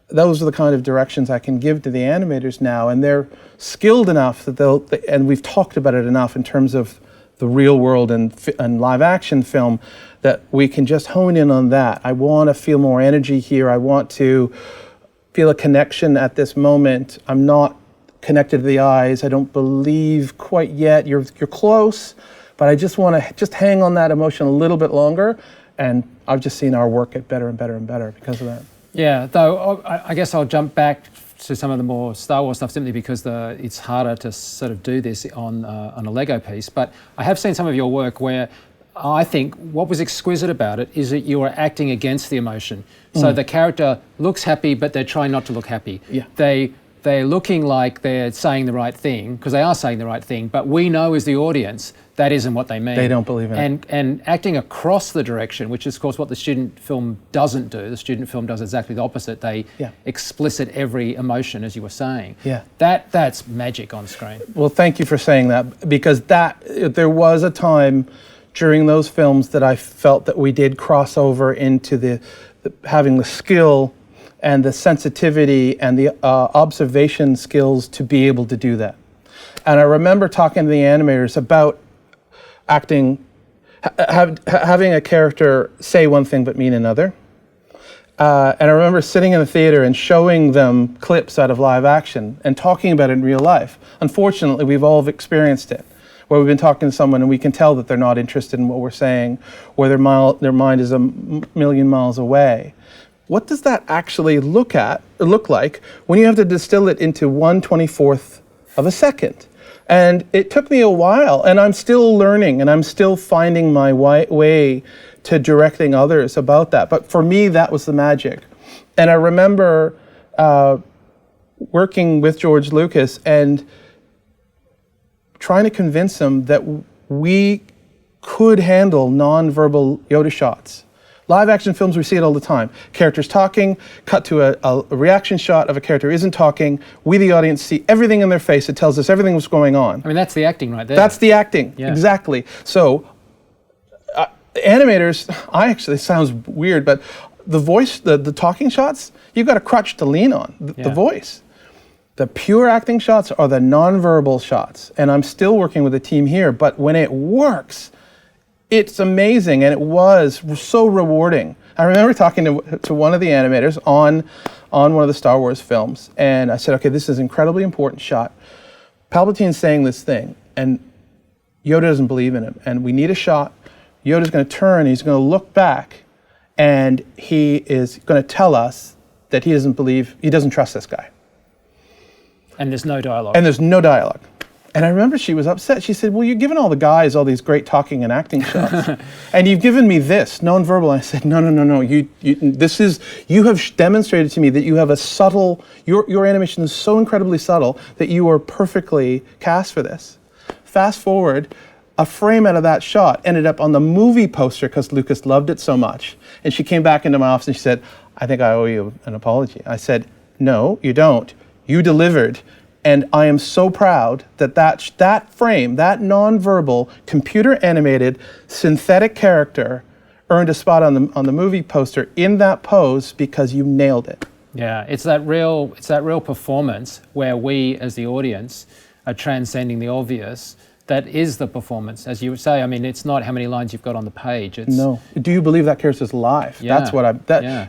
Those are the kind of directions I can give to the animators now, and they're skilled enough that and we've talked about it enough in terms of the real world and live action film, that we can just hone in on that. I want to feel more energy here. I want to feel a connection at this moment. I'm not connected to the eyes. I don't believe quite yet. You're close, but I just want to just hang on that emotion a little bit longer. And I've just seen our work get better and better and better because of that. Yeah, though I guess I'll jump back to some of the more Star Wars stuff simply because it's harder to sort of do this on a Lego piece. But I have seen some of your work where I think what was exquisite about it is that you are acting against the emotion. So the character looks happy, but they're trying not to look happy. Yeah. They're looking like they're saying the right thing, because they are saying the right thing, but we know as the audience that isn't what they mean. They don't believe in it. And acting across the direction, which is of course what the student film doesn't do. The student film does exactly the opposite. They explicit every emotion, as you were saying. Yeah. That's magic on screen. Well, thank you for saying that, because there was a time during those films that I felt that we did cross over into the having the skill and the sensitivity and the observation skills to be able to do that. And I remember talking to the animators about acting, having a character say one thing but mean another. And I remember sitting in the theater and showing them clips out of live action and talking about it in real life. Unfortunately, we've all experienced it, where we've been talking to someone and we can tell that they're not interested in what we're saying, or their mind is a million miles away. What does that actually look like when you have to distill it into 1/24th of a second? And it took me a while, and I'm still learning, and I'm still finding my way to directing others about that. But for me, that was the magic. And I remember working with George Lucas and trying to convince him that we could handle non-verbal Yoda shots. Live action films, we see it all the time. Characters talking, cut to a reaction shot of a character isn't talking. We, the audience, see everything in their face. It tells us everything that's going on. I mean, that's the acting right there. That's the acting, yeah. Exactly. So, animators, it sounds weird, but the voice, the talking shots, you've got a crutch to lean on, the voice. The pure acting shots are the non-verbal shots. And I'm still working with a team here, but when it works, it's amazing, and it was so rewarding. I remember talking to one of the animators on one of the Star Wars films, and I said, okay, this is an incredibly important shot. Palpatine's saying this thing, and Yoda doesn't believe in him, and we need a shot. Yoda's going to turn, he's going to look back, and he is going to tell us that he doesn't trust this guy. And there's no dialogue. And there's no dialogue. And I remember she was upset. She said, well, you've given all the guys all these great talking and acting shots. And you've given me this, non-verbal. I said, no. You have demonstrated to me that you have a subtle, your animation is so incredibly subtle that you are perfectly cast for this. Fast forward, a frame out of that shot ended up on the movie poster because Lucas loved it so much. And she came back into my office and she said, I think I owe you an apology. I said, no, you don't. You delivered. And I am so proud that frame, that nonverbal, computer-animated, synthetic character earned a spot on the movie poster in that pose because you nailed it. Yeah, it's that real performance where we, as the audience, are transcending the obvious. that is the performance, as you would say. I mean, it's not how many lines you've got on the page. It's, No. Do you believe that character's alive? Yeah. That's what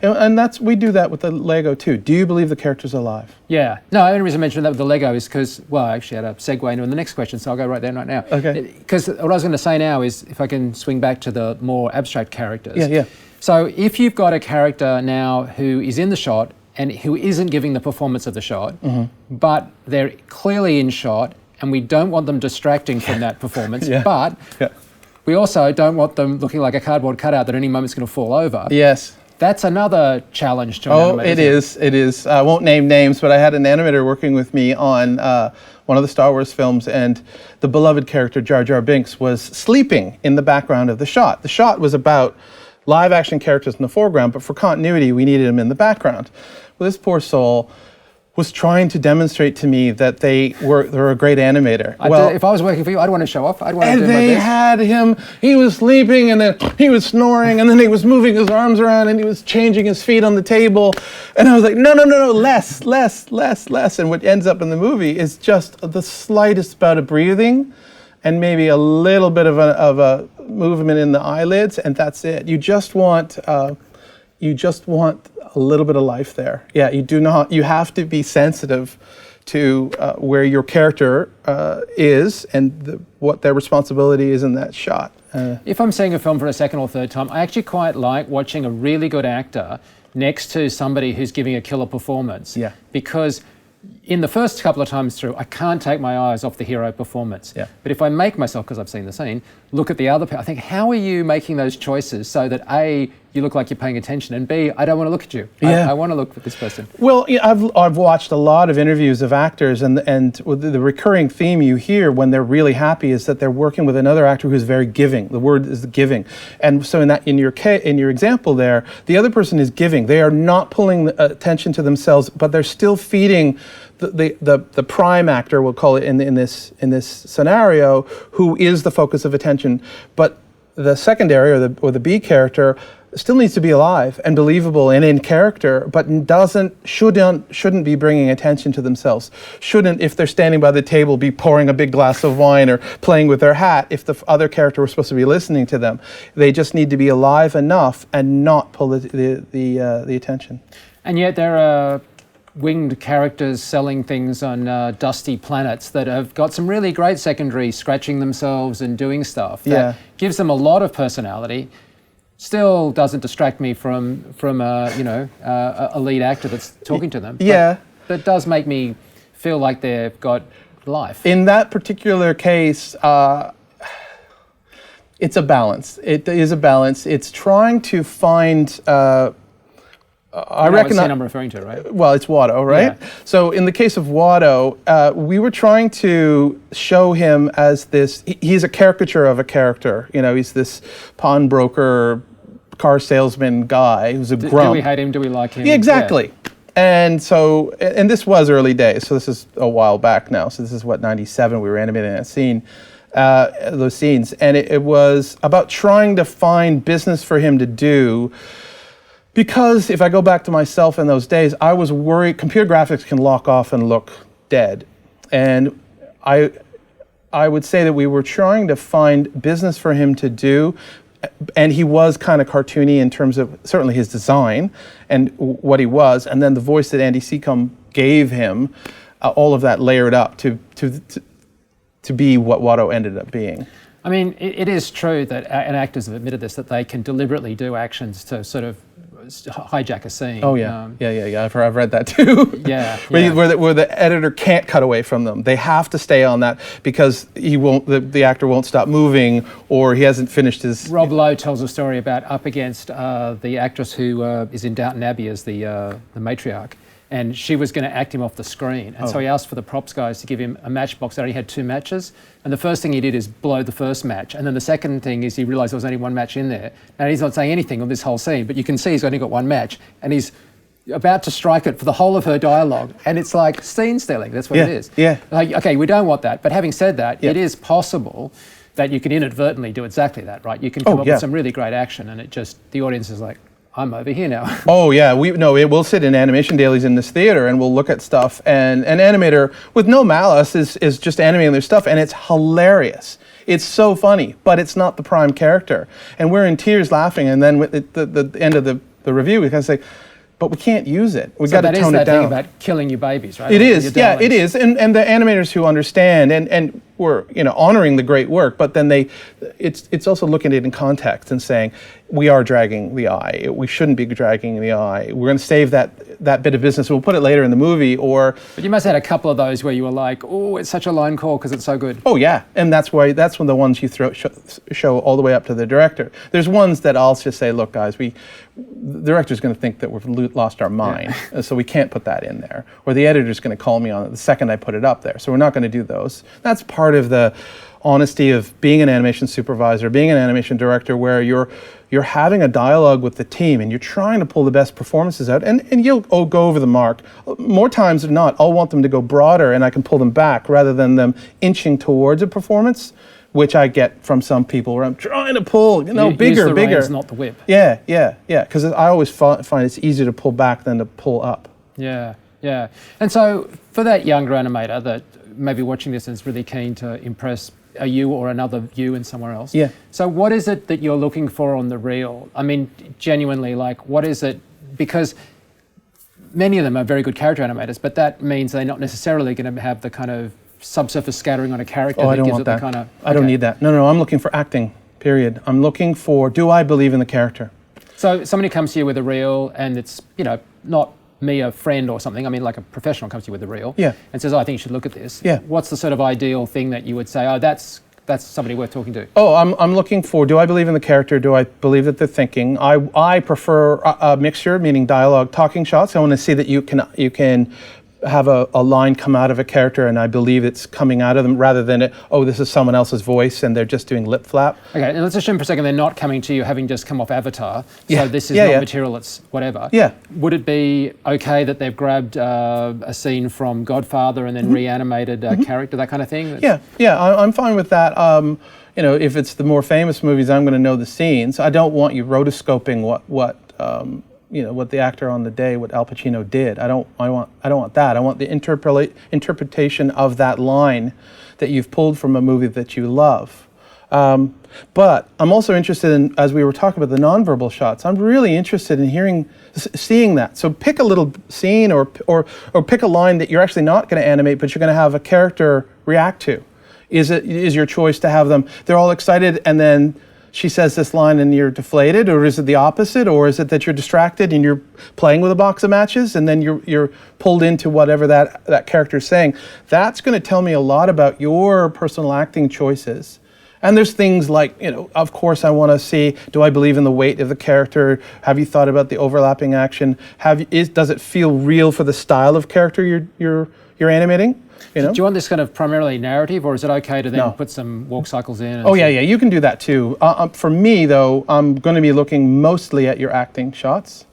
and that's, we do that with the Lego too. Do you believe the character's alive? Yeah. No, the only reason I mentioned that with the Lego is because, well, I actually had a segue into the next question, so I'll go right there right now. Okay. Because what I was going to say now is, if I can swing back to the more abstract characters. Yeah. So if you've got a character now who is in the shot and who isn't giving the performance of the shot, but they're clearly in shot, and we don't want them distracting from that performance, but we also don't want them looking like a cardboard cutout that any moment's going to fall over. Yes. That's another challenge to an animator. It is. I won't name names, but I had an animator working with me on one of the Star Wars films, and the beloved character Jar Jar Binks was sleeping in the background of the shot. The shot was about live action characters in the foreground, but for continuity, we needed him in the background. Well, this poor soul was trying to demonstrate to me that they're a great animator. If I was working for you, I'd want to show off. I'd want to do my they best. had him, he was sleeping, and then he was snoring, and then he was moving his arms around, and he was changing his feet on the table. And I was like, no, less. And what ends up in the movie is just the slightest bout of breathing, and maybe a little bit of a movement in the eyelids, and that's it. You just want a little bit of life there. Yeah, you have to be sensitive to where your character is and what their responsibility is in that shot. If I'm seeing a film for a second or third time, I actually quite like watching a really good actor next to somebody who's giving a killer performance. Yeah. Because in the first couple of times through, I can't take my eyes off the hero performance. Yeah. But if I make myself, because I've seen the scene, look at the other people, I think, how are you making those choices so that A, you look like you're paying attention, and B, I don't want to look at you. Yeah. I want to look at this person. Well, I've watched a lot of interviews of actors, and the recurring theme you hear when they're really happy is that they're working with another actor who's very giving. The word is giving, and so in your example there, the other person is giving. They are not pulling attention to themselves, but they're still feeding the prime actor, we'll call it in this scenario, who is the focus of attention, but the secondary or the B character still needs to be alive and believable and in character, but shouldn't be bringing attention to themselves. Shouldn't, if they're standing by the table, be pouring a big glass of wine or playing with their hat if the other character was supposed to be listening to them. They just need to be alive enough and not pull the attention. And yet there are winged characters selling things on dusty planets that have got some really great secondary, scratching themselves and doing stuff that gives them a lot of personality. Still doesn't distract me from a lead actor that's talking to them. Yeah. But that does make me feel like they've got life. In that particular case, it's a balance. It is a balance. It's trying to find... I reckon I'm referring to, right? Well, it's Watto, right? Yeah. So in the case of Watto, we were trying to show him as this. He's a caricature of a character. He's this pawnbroker, car salesman guy who's a grump. Do we hate him? Do we like him? Yeah, exactly. Yeah. And so, and this was early days. So this is a while back now. So this is what, 97? We were animating that scene. Those scenes, and it was about trying to find business for him to do. Because if I go back to myself in those days, I was worried. Computer graphics can lock off and look dead, and I would say that we were trying to find business for him to do, and he was kind of cartoony in terms of certainly his design and what he was, and then the voice that Andy Seacombe gave him, all of that layered up to be what Watto ended up being. I mean, it is true that, and actors have admitted this, that they can deliberately do actions to sort of hijack a scene. Oh yeah, yeah. I've read that too. Yeah, where the editor can't cut away from them. They have to stay on that because the actor won't stop moving, or he hasn't finished his. Rob Lowe tells a story about up against the actress who is in Downton Abbey as the matriarch. And she was going to act him off the screen. And so he asked for the props guys to give him a matchbox that already had 2 matches. And the first thing he did is blow the first match. And then the second thing is he realised there was only 1 match in there. And he's not saying anything on this whole scene, but you can see he's only got 1 match. And he's about to strike it for the whole of her dialogue. And it's like scene stealing, that's what it is. Yeah. Like, okay, we don't want that. But having said that, it is possible that you can inadvertently do exactly that, right? You can come up with some really great action and the audience is like, I'm over here now. Oh yeah, we'll sit in animation dailies in this theater and we'll look at stuff, and an animator with no malice is just animating their stuff, and it's hilarious. It's so funny, but it's not the prime character, and we're in tears laughing. And then with the end of the review, we kind of say, but we can't use it. We got to tone it down. So that is that thing about killing your babies, right? It is, yeah, it is. And the animators who understand and we're honoring the great work, but then it's also looking at it in context and saying, we are dragging the eye. We shouldn't be dragging the eye. We're going to save that bit of business. We'll put it later in the movie. But you must have had a couple of those where you were like, oh, it's such a line call because it's so good. Oh yeah, and that's when the ones you show all the way up to the director. There's ones that I'll just say, look guys, the director's going to think that we've lost our mind, so we can't put that in there. Or the editor's going to call me on it the second I put it up there. So we're not going to do those. That's part of the honesty of being an animation supervisor, being an animation director, where you're having a dialogue with the team and you're trying to pull the best performances out, and you'll go over the mark. More times than not, I'll want them to go broader and I can pull them back rather than them inching towards a performance, which I get from some people where I'm trying to pull, bigger. Use the reins, not the whip. Yeah, because I always find it's easier to pull back than to pull up. Yeah. And so for that younger animator that maybe watching this and is really keen to impress a you or another you in somewhere else. Yeah. So what is it that you're looking for on the reel? I mean, genuinely, like, what is it? Because many of them are very good character animators, but that means they're not necessarily going to have the kind of subsurface scattering on a character that gives it the kind of... I don't need that. No, I'm looking for acting, period. I'm looking for, do I believe in the character? So somebody comes to you with a reel and it's, not me, a friend or something, I mean like a professional comes to you with a reel and says, I think you should look at this. Yeah. What's the sort of ideal thing that you would say, that's somebody worth talking to? Oh, I'm looking for, do I believe in the character? Do I believe that they're thinking? I prefer a mixture, meaning dialogue, talking shots. I want to see that you can have a line come out of a character and I believe it's coming out of them rather than, this is someone else's voice and they're just doing lip flap. Okay, and let's assume for a second they're not coming to you having just come off Avatar, so this is not material, it's whatever. Yeah. Would it be okay that they've grabbed a scene from Godfather and then reanimated a character, that kind of thing? I'm fine with that. If it's the more famous movies, I'm going to know the scenes. I don't want you rotoscoping what the actor on the day, what Al Pacino did. I don't want that. I want the interpretation of that line that you've pulled from a movie that you love. But I'm also interested in, as we were talking about the nonverbal shots, I'm really interested in seeing that. So pick a little scene or pick a line that you're actually not going to animate, but you're going to have a character react to. Is your choice to have them, they're all excited and then she says this line and you're deflated, or is it the opposite, or is it that you're distracted and you're playing with a box of matches and then you're pulled into whatever that character's saying? That's going to tell me a lot about your personal acting choices. And there's things like, of course I want to see, do I believe in the weight of the character? Have you thought about the overlapping action? Does it feel real for the style of character you're animating? Do you want this kind of primarily narrative, or is it okay to then put some walk cycles in? Yeah, you can do that too. For me, though, I'm going to be looking mostly at your acting shots.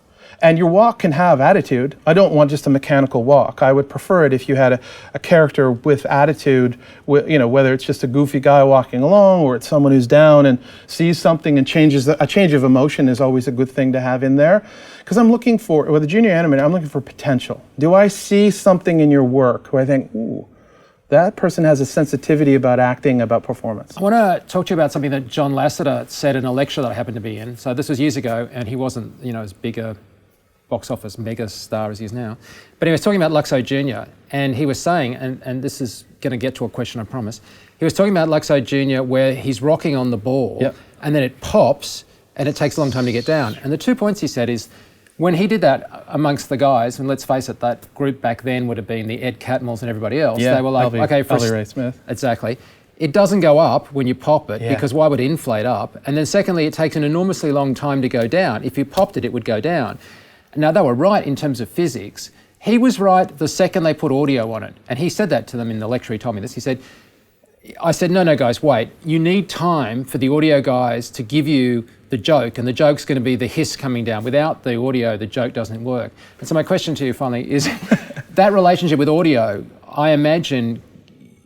And your walk can have attitude. I don't want just a mechanical walk. I would prefer it if you had a character with attitude, whether it's just a goofy guy walking along or it's someone who's down and sees something and a change of emotion is always a good thing to have in there. Because I'm looking for, with a junior animator, I'm looking for potential. Do I see something in your work where I think, ooh, that person has a sensitivity about acting, about performance? I want to talk to you about something that John Lasseter said in a lecture that I happened to be in. So this was years ago, and he wasn't, as big a box office mega star as he is now. But he was talking about Luxo Jr. and he was saying, and this is going to get to a question, I promise. He was talking about Luxo Jr. where he's rocking on the ball and then it pops and it takes a long time to get down. And the 2 points he said is, when he did that amongst the guys, and let's face it, that group back then would have been the Ed Catmulls and everybody else. They were like, Ray Smith. Exactly. It doesn't go up when you pop it because why would it inflate up? And then secondly, it takes an enormously long time to go down. If you popped it, it would go down. Now, they were right in terms of physics. He was right the second they put audio on it. And he said that to them in the lecture, he told me this. I said, no, guys, wait. You need time for the audio guys to give you the joke, and the joke's going to be the hiss coming down. Without the audio, the joke doesn't work. And so my question to you finally is, that relationship with audio, I imagine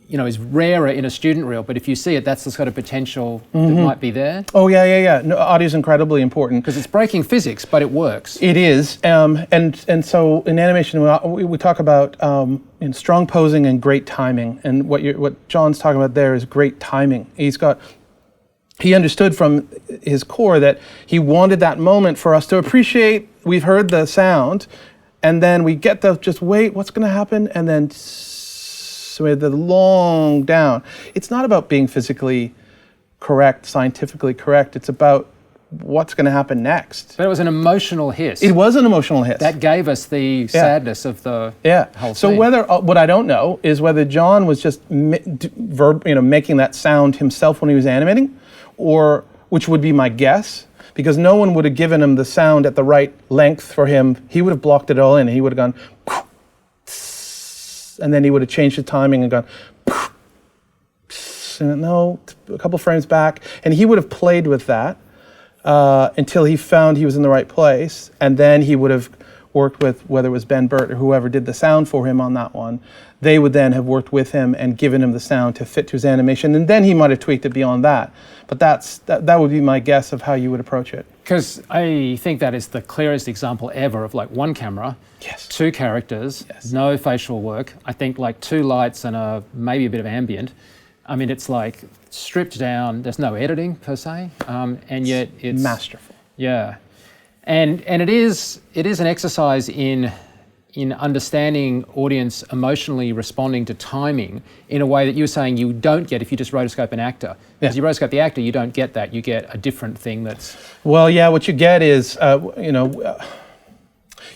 is rarer in a student reel, but if you see it, that's the sort of potential that might be there. Oh, yeah. No, audio is incredibly important. Because it's breaking physics, but it works. It is. And so in animation, we talk about in strong posing and great timing. And what John's talking about there is great timing. He understood from his core that he wanted that moment for us to appreciate, we've heard the sound, and then we get the, just wait, what's going to happen? And then so we have the long down. It's not about being physically correct, scientifically correct. It's about what's going to happen next. But it was an emotional hiss. It was an emotional hiss. That gave us the sadness of the whole So scene. whether what I don't know is whether John was just making that sound himself when he was animating, or which would be my guess, because no one would have given him the sound at the right length for him. He would have blocked it all in. He would have gone, and then he would have changed the timing and gone, and no, a couple frames back, and he would have played with that until he found he was in the right place, and then he would have worked with, whether it was Ben Burt or whoever did the sound for him on that one, they would then have worked with him and given him the sound to fit to his animation, and then he might have tweaked it beyond that. But that would be my guess of how you would approach it. Because I think that is the clearest example ever of like one camera, two characters, no facial work. I think like two lights and maybe a bit of ambient. I mean, it's like stripped down. There's no editing per se, and yet it's masterful. Yeah, and it is an exercise in understanding audience emotionally responding to timing in a way that you were saying you don't get if you just rotoscope an actor. Because you rotoscope the actor, you don't get that. You get a different thing that's... Well, yeah, what you get is,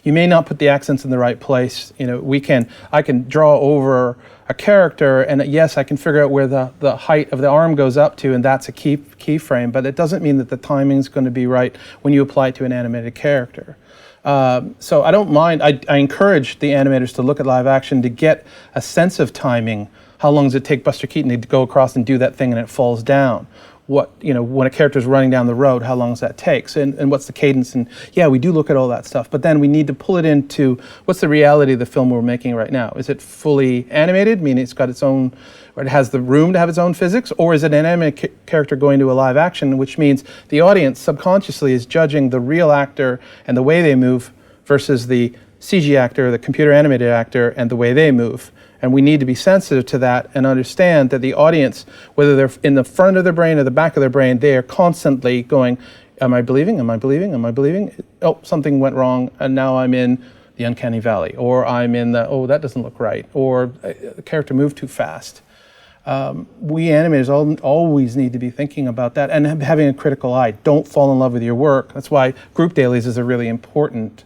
you may not put the accents in the right place. I can draw over a character, and yes, I can figure out where the height of the arm goes up to, and that's a keyframe, but it doesn't mean that the timing's going to be right when you apply it to an animated character. So I don't mind. I encourage the animators to look at live action to get a sense of timing. How long does it take Buster Keaton to go across and do that thing and it falls down? When a character's running down the road, how long does that take? And what's the cadence? And yeah, we do look at all that stuff, but then we need to pull it into what's the reality of the film we're making right now. Is it fully animated, meaning it's got its own, or it has the room to have its own physics, or is it an animated character going to a live action, which means the audience subconsciously is judging the real actor and the way they move versus the CG actor, the computer animated actor, and the way they move. And we need to be sensitive to that and understand that the audience, whether they're in the front of their brain or the back of their brain, they are constantly going, am I believing? Am I believing? Am I believing? Oh, something went wrong, and now I'm in the uncanny valley, or I'm in the, oh, that doesn't look right, or the character moved too fast. We animators always need to be thinking about that and having a critical eye. Don't fall in love with your work. That's why group dailies is a really important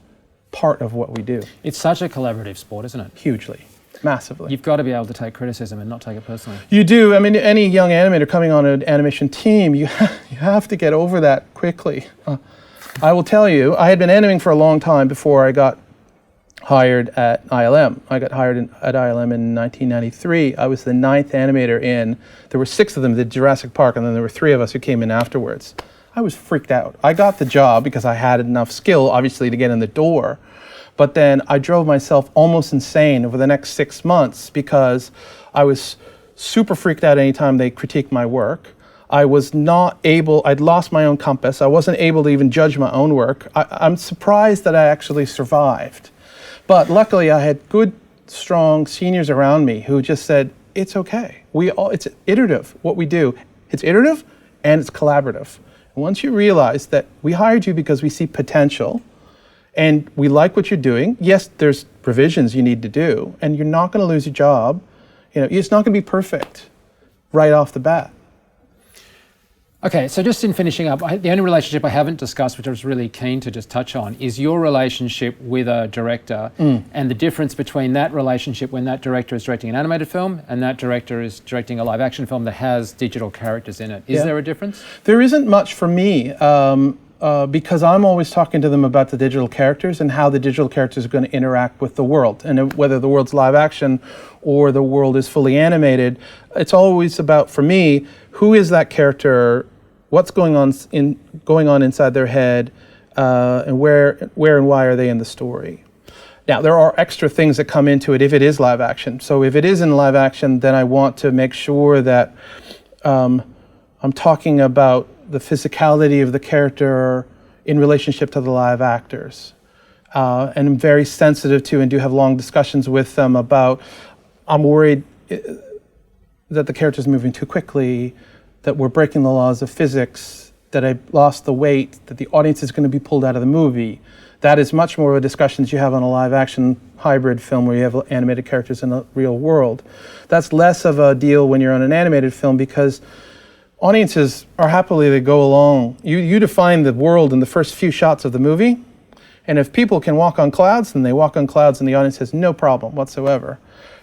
part of what we do. It's such a collaborative sport, isn't it? Hugely. Massively. You've got to be able to take criticism and not take it personally. You do. I mean, any young animator coming on an animation team, you have to get over that quickly. I will tell you, I had been animating for a long time before I got hired at ILM. I got hired at ILM in 1993. I was the 9th animator in. There were 6 of them that did Jurassic Park, and then there were 3 of us who came in afterwards. I was freaked out. I got the job because I had enough skill, obviously, to get in the door. But then I drove myself almost insane over the next 6 months because I was super freaked out anytime they critiqued my work. I was not able, I'd lost my own compass. I wasn't able to even judge my own work. I'm surprised that I actually survived. But luckily I had good, strong seniors around me who just said, it's okay. It's iterative, what we do. It's iterative and it's collaborative. And once you realize that we hired you because we see potential, and we like what you're doing. Yes, there's revisions you need to do, and you're not going to lose your job. It's not going to be perfect right off the bat. Okay, so just in finishing up, the only relationship I haven't discussed, which I was really keen to just touch on, is your relationship with a director and the difference between that relationship when that director is directing an animated film and that director is directing a live action film that has digital characters in it. Is there a difference? There isn't much for me. Because I'm always talking to them about the digital characters and how the digital characters are going to interact with the world. And whether the world's live action or the world is fully animated, it's always about, for me, who is that character, what's going on inside their head, and where and why are they in the story. Now, there are extra things that come into it if it is live action. So if it is in live action, then I want to make sure that I'm talking about the physicality of the character in relationship to the live actors. And I'm very sensitive to and do have long discussions with them about, I'm worried that the character's moving too quickly, that we're breaking the laws of physics, that I lost the weight, that the audience is going to be pulled out of the movie. That is much more of a discussion that you have on a live action hybrid film where you have animated characters in the real world. That's less of a deal when you're on an animated film because audiences are happily to go along. You define the world in the first few shots of the movie, and if people can walk on clouds, then they walk on clouds and the audience has no problem whatsoever.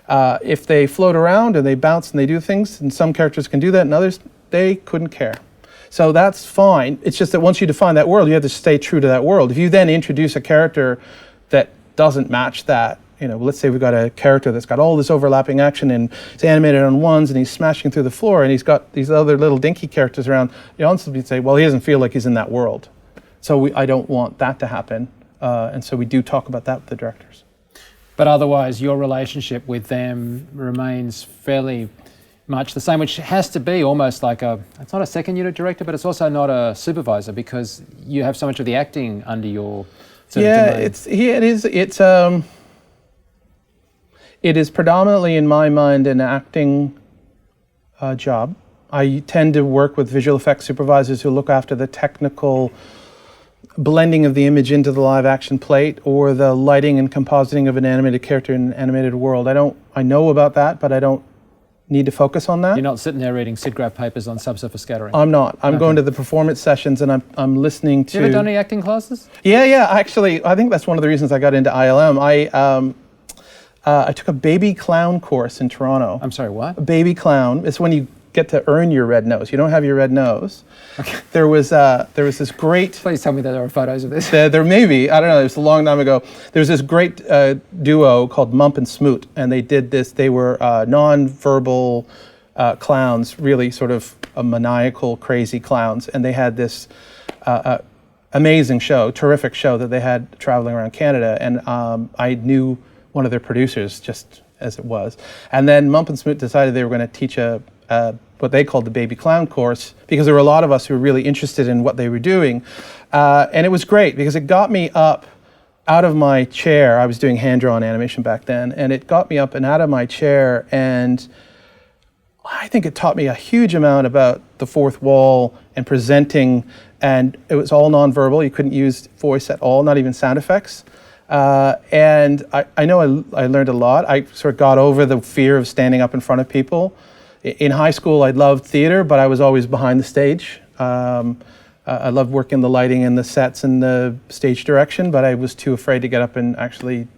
If they float around and they bounce and they do things, and some characters can do that and others, they couldn't care. So that's fine. It's just that once you define that world, you have to stay true to that world. If you then introduce a character that doesn't match that, let's say we've got a character that's got all this overlapping action and it's animated on ones and he's smashing through the floor and he's got these other little dinky characters around, you honestly say, well, he doesn't feel like he's in that world. So I don't want that to happen. And so we do talk about that with the directors. But otherwise, your relationship with them remains fairly much the same, which has to be almost like it's not a second unit director, but it's also not a supervisor because you have so much of the acting under your domain. It is predominantly, in my mind, an acting job. I tend to work with visual effects supervisors who look after the technical blending of the image into the live action plate or the lighting and compositing of an animated character in an animated world. I know about that, but I don't need to focus on that. You're not sitting there reading SIGGRAPH papers on subsurface scattering? I'm not. I'm going to the performance sessions and I'm listening to... You ever done any acting classes? Yeah. Actually, I think that's one of the reasons I got into ILM. I took a baby clown course in Toronto. I'm sorry, what? A baby clown. It's when you get to earn your red nose. You don't have your red nose. Okay. There was this great... Please tell me that there are photos of this. There may be. I don't know. It was a long time ago. There was this great duo called Mump and Smoot, and they did this. They were non-verbal clowns, really sort of maniacal, crazy clowns, and they had this amazing show, terrific show that they had traveling around Canada, and I knew one of their producers just as it was. And then Mump and Smoot decided they were going to teach what they called the baby clown course, because there were a lot of us who were really interested in what they were doing. And it was great because it got me up out of my chair. I was doing hand-drawn animation back then, and it got me up and out of my chair, and I think it taught me a huge amount about the fourth wall and presenting, and it was all nonverbal. You couldn't use voice at all, not even sound effects. And I know I learned a lot. I sort of got over the fear of standing up in front of people. In high school, I loved theater, but I was always behind the stage. I loved working the lighting and the sets and the stage direction, but I was too afraid to get up and actually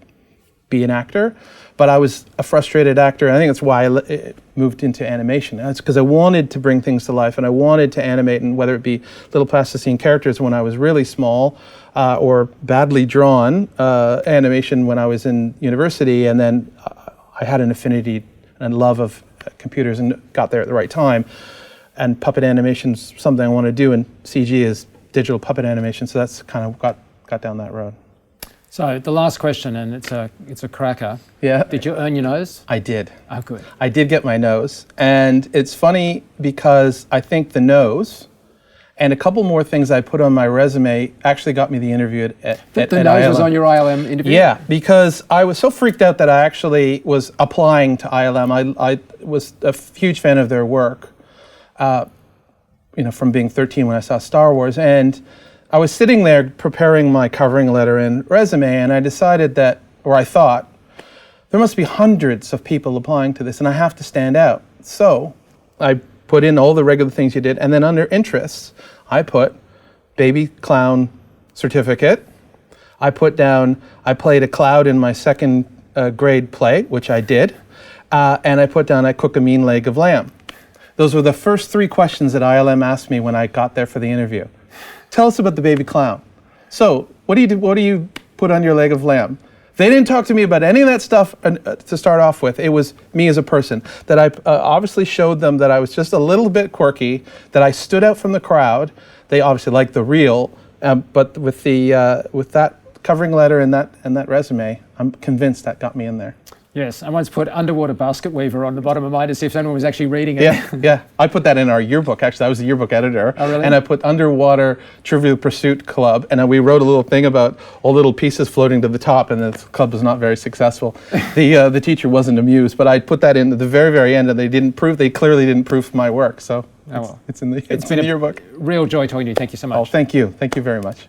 be an actor. But I was a frustrated actor, and I think that's why I moved into animation. That's because I wanted to bring things to life, and I wanted to animate, and whether it be little plasticine characters when I was really small, or badly drawn animation when I was in university, and then I had an affinity and love of computers and got there at the right time. And puppet animation's something I want to do, and CG is digital puppet animation, so that's kind of got down that road. So the last question, and it's a cracker. Yeah. Did you earn your nose? I did. Oh, good. I did get my nose, and it's funny because I think the nose and a couple more things I put on my resume actually got me the interview at The nose ILM. was on your ILM interview? Yeah, because I was so freaked out that I actually was applying to ILM. I was a huge fan of their work, from being 13 when I saw Star Wars. And I was sitting there preparing my covering letter and resume, and I decided I thought, there must be hundreds of people applying to this, and I have to stand out. So I put in all the regular things you did, and then under interests, I put baby clown certificate. I put down, I played a cloud in my second grade play, which I did, and I put down, I cook a mean leg of lamb. Those were the first three questions that ILM asked me when I got there for the interview. Tell us about the baby clown. So, what do you put on your leg of lamb? They didn't talk to me about any of that stuff to start off with. It was me as a person. That I obviously showed them that I was just a little bit quirky, that I stood out from the crowd. They obviously liked the real, but with that covering letter and that resume, I'm convinced that got me in there. Yes, I once put underwater basket weaver on the bottom of mine to see if anyone was actually reading it. Yeah. I put that in our yearbook. Actually, I was the yearbook editor. Oh, really? And I put Underwater Trivial Pursuit Club, and we wrote a little thing about all little pieces floating to the top, and the club was not very successful. The teacher wasn't amused, but I put that in at the very, very end, and they clearly didn't proof my work. So it's in the yearbook. Real joy talking to you. Thank you so much. Oh, thank you. Thank you very much.